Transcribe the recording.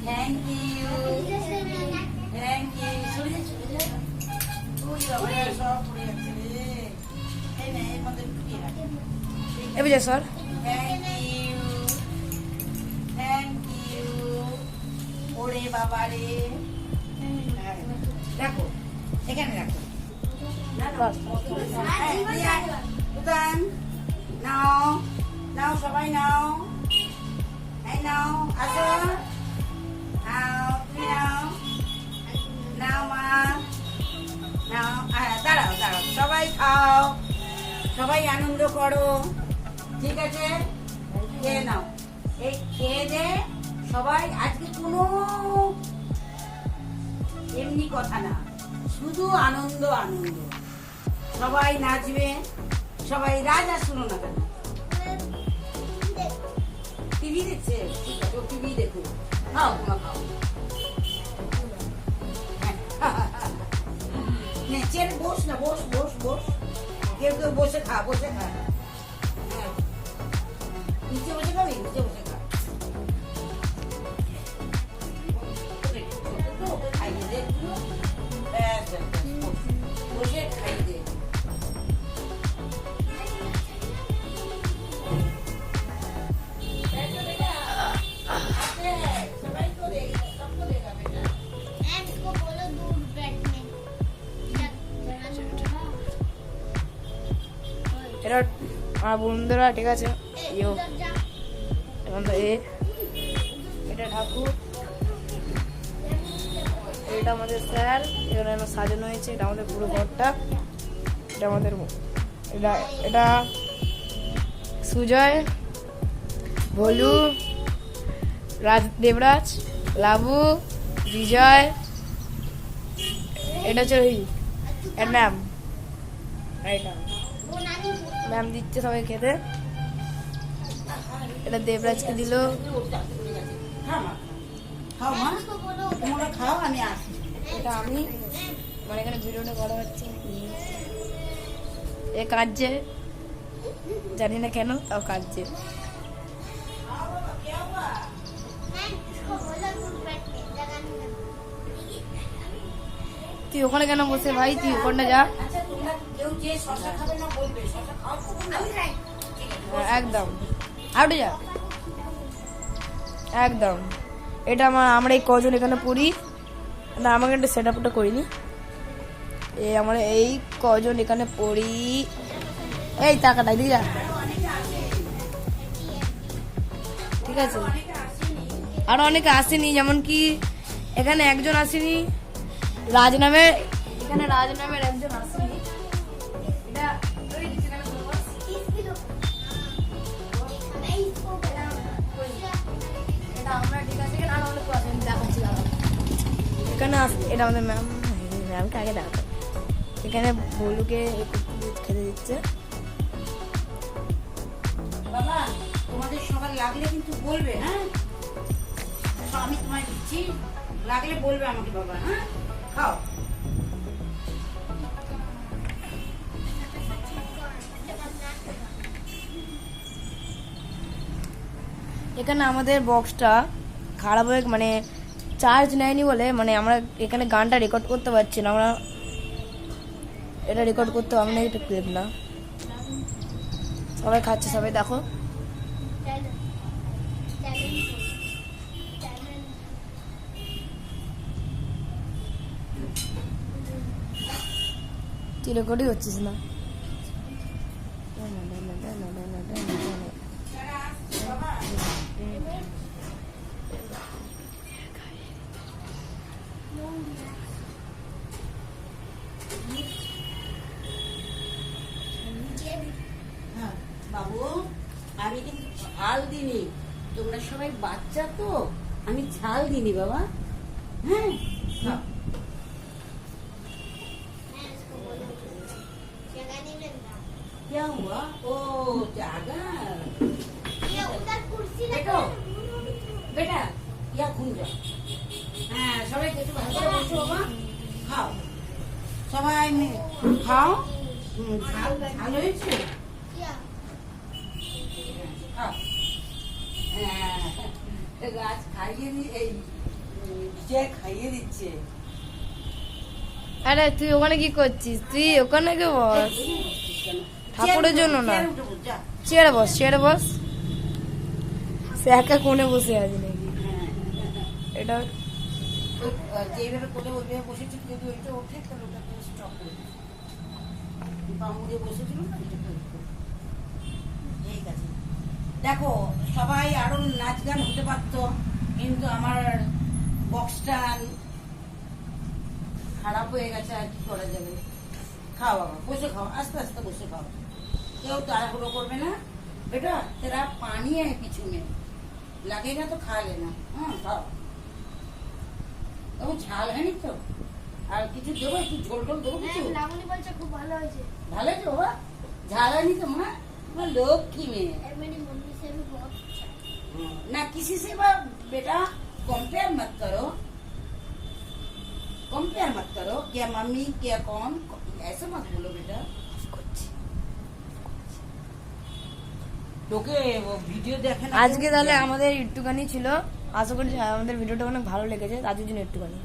Thank you, thank you. সরে যা, ওই বাবা সব পড়ে যাচ্ছে রে। এই না, এর মধ্যে ঢুকিয়ে রাখ। এ বুঝে sir. Thank you, thank you. ওরে বাবা রে। রাখো, এখানে রাখো। উদান নাও, নাও সবাই নাও, এই নাও, আসো নাও, তুমি নাও, নাও মা, নাও। দাঁড়াও দাঁড়াও, সবাই খাও, সবাই আনন্দ করো, ঠিক আছে? খেয়ে নাও, এই খেয়ে দে সবাই। আজকে কোনো এমনি কথা না, শুধু আনন্দ আনন্দ। সবাই নাচবে, সবাই। রাজা শুনো না কেন? টিভি দেখছে? ঠিক আছে, ও টিভি দেখো। খাও, তোমরা খাও। চেয়ারে বস না, বস বস বস। কেউ কেউ বসে খা, বসে খা। হ্যাঁ, নিচে বসে খাবি, নিচে বসে খা। ওকে খাইয়ে দে একটু। ব্যাস, বসে খাইয়ে দে। এটা আমার বন্ধুরা, ঠিক আছে? ইয়ো, এখন তো এটা ঠাকুর, এটা আমাদের স্যার, এখানে সাজানো হয়েছে। এটা আমাদের পুরো ঘরটা। এটা আমাদের এটা এটা সুজয়, ভোলু, দেবরাজ, লাবু, বিজয়। এটা হচ্ছে ম্যাম, এটা ম্যাম দিচ্ছে সবাই খেতে। এটা দেবরাজকে দিল। খাও মা, তোমরা খাও, আমি আসি। এটা আমি, মানে এখানে ভিডিওটা করা হচ্ছে। এ কাঁদছে, জানি না কেন, তাও কাঁদছে। তুই ওখানে কেন বসে ভাই? তুই ওখানে যা। একদম আউটে যা, একদম। এটা আমরা এই কজন এখানে পড়ি না, আমাকে একটা সেট আপটা করিনি। আমরা এই কজন এখানে পড়ি। এই টাকাটা দিয়ে যা, ঠিক আছে? আরো অনেকে আসেনি, যেমন কি এখানে একজন আসেনি, রাজ নামের। এখানে রাজ নামের একজন আসেনি। এটা আমরা, ঠিক আছে? এখানে অনেক আসেনি, দেখাচ্ছি। এখানে এটা আমাদের ম্যামকে আগে দেখাতো। এখানে ভোলুকে খেতে দিচ্ছে। বাবা, তোমাদের সবার লাগলে কিন্তু বলবে, হ্যাঁ? আমি তোমায় দিচ্ছি, লাগলে বলবে আমাকে বাবা, হ্যাঁ? খাও। এখানে আমাদের বক্সটা খারাপ হয়ে, মানে চার্জ নেয়নি বলে, মানে আমরা এখানে গানটা রেকর্ড করতে পারছি না। আমরা এটা রেকর্ড করতে পারবো না, এটা ক্লিপ না। সবাই খাচ্ছে, সবাই দেখো। তুই রেকর্ডই হচ্ছিস না। বাবু, আমি কিন্তু ঝাল দিনি। তোমরা সবাই বাচ্চা তো, আমি ঝাল দিনি বাবা। হ্যাঁ, क्या हुआ? ओ जागा बेटा, या घूम जाओ। हाँ, सबाई একটু ভালো করে বসো বাবা। খাও, সবাই খাও। ঝাল ভালো হয়েছে? খাও। গাছ খাইয়ে এই যে খাইয়ে দিচ্ছে। আরে তুই ওখানে কি করছিস? তুই ওখানে কে বস, ঠাকুরের জন্য না। চেয়ারে বস, চেয়ারে বস। সে একা কোণে বসে আছে নাকি? এটা যেভাবে কোলে ওইভাবে বসেছিল, যদি ওইটা ওঠে তাহলে ওটাকে স্টপ করে দিই। বামুড়ে বসেছিল না, ঠিক আছে। দেখো সবাই আরো নাচ গান হতে পারতো, কিন্তু আমার বক্সটা খারাপ হয়ে গেছে, আর কি করা যাবে। খাও বাবা, বসে খাও, আস্তে আস্তে বসে খাও, কেউ তাড়াহুড়ো করবে না। বেটা তেরা পানি है पीछू में, लगेगा तो खा लेना। हाँ खाओ, ও ঝাল হয়নি তো? আর কিছু দেবো, একটু ঝোল টোল দেবো কিছু? লাবণী বলছে খুব ভালো হয়েছে। ভালো হয়েছে বাবা? ঝাল হয়নি তো মা? তোমার লক্ষ্মী মেয়ে। मेरी मम्मी से भी बहुत अच्छा है। ना किसी से बा बेटा कंपेयर मत करो, कंपेयर मत करो, क्या मम्मी क्या कौन, ऐसे मत बोलो बेटा। তোকে ভিডিও দেখে না। আজকে তাহলে আমাদের একটুখানি ছিল, আশা করি আমাদের ভিডিওটা অনেক ভালো লেগেছে, তাদের জন্য একটুখানি।